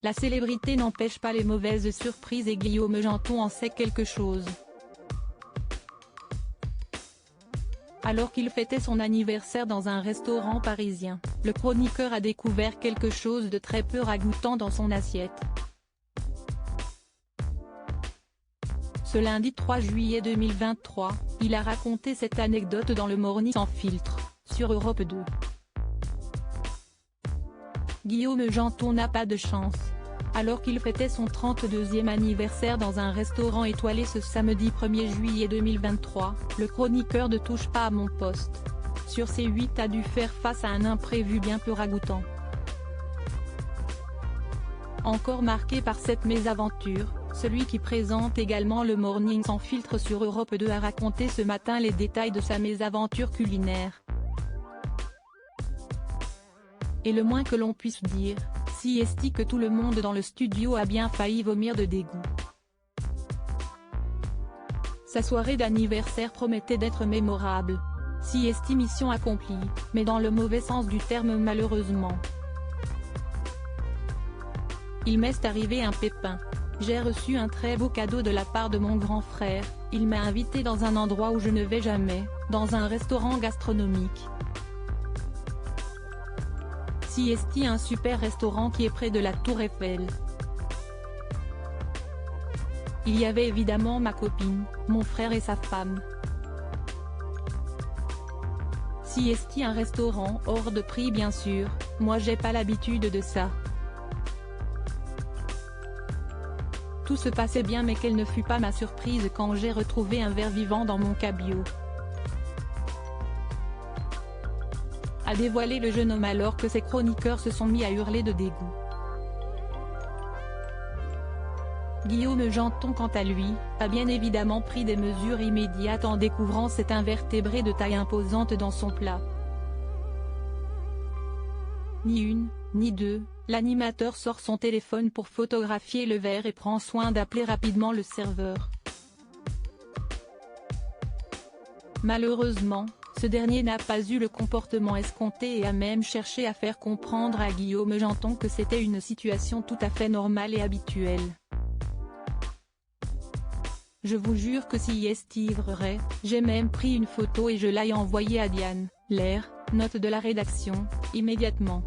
La célébrité n'empêche pas les mauvaises surprises et Guillaume Janton en sait quelque chose. Alors qu'il fêtait son anniversaire dans un restaurant parisien, le chroniqueur a découvert quelque chose de très peu ragoûtant dans son assiette. Ce lundi 3 juillet 2023, il a raconté cette anecdote dans le Morning sans filtre, sur Europe 2. Guillaume Janton n'a pas de chance. Alors qu'il fêtait son 32e anniversaire dans un restaurant étoilé ce samedi 1er juillet 2023, le chroniqueur de Touche pas à mon poste. Sur C8 a dû faire face à un imprévu bien peu ragoûtant. Encore marqué par cette mésaventure, celui qui présente également le Morning sans filtre sur Europe 2 a raconté ce matin les détails de sa mésaventure culinaire. Et le moins que l'on puisse dire, si est que tout le monde dans le studio a bien failli vomir de dégoût. Sa soirée d'anniversaire promettait d'être mémorable. Si est mission accomplie, mais dans le mauvais sens du terme malheureusement. Il m'est arrivé un pépin. J'ai reçu un très beau cadeau de la part de mon grand frère, il m'a invité dans un endroit où je ne vais jamais, dans un restaurant gastronomique. Siesti, un super restaurant qui est près de la Tour Eiffel. Il y avait évidemment ma copine, mon frère et sa femme. Siesti, un restaurant hors de prix bien sûr, moi j'ai pas l'habitude de ça. Tout se passait bien mais quelle ne fut pas ma surprise quand j'ai retrouvé un ver vivant dans mon cabiot. A dévoilé le jeune homme alors que ses chroniqueurs se sont mis à hurler de dégoût. Guillaume Janton quant à lui, a bien évidemment pris des mesures immédiates en découvrant cet invertébré de taille imposante dans son plat. Ni une, ni deux, l'animateur sort son téléphone pour photographier le verre et prend soin d'appeler rapidement le serveur. Malheureusement, ce dernier n'a pas eu le comportement escompté et a même cherché à faire comprendre à Guillaume Janton que c'était une situation tout à fait normale et habituelle. Je vous jure que si est vrai, j'ai même pris une photo et je l'ai envoyée à Diane, l'air, note de la rédaction, immédiatement.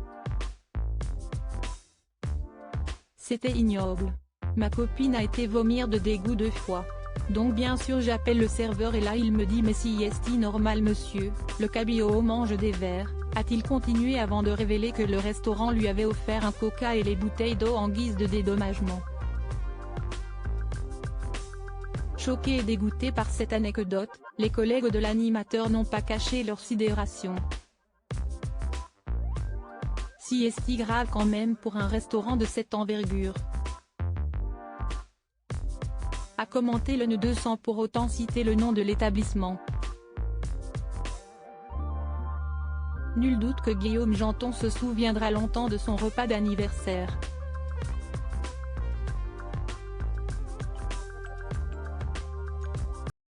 C'était ignoble. Ma copine a été vomir de dégoût 2 fois. Donc bien sûr j'appelle le serveur et là il me dit mais si est normal monsieur, le cabillaud mange des verres, a-t-il continué avant de révéler que le restaurant lui avait offert un coca et les bouteilles d'eau en guise de dédommagement. Choqués et dégoûtés par cette anecdote, les collègues de l'animateur n'ont pas caché leur sidération. Si est grave quand même pour un restaurant de cette envergure. A commenté le Ne sans pour autant citer le nom de l'établissement. Nul doute que Guillaume Janton se souviendra longtemps de son repas d'anniversaire.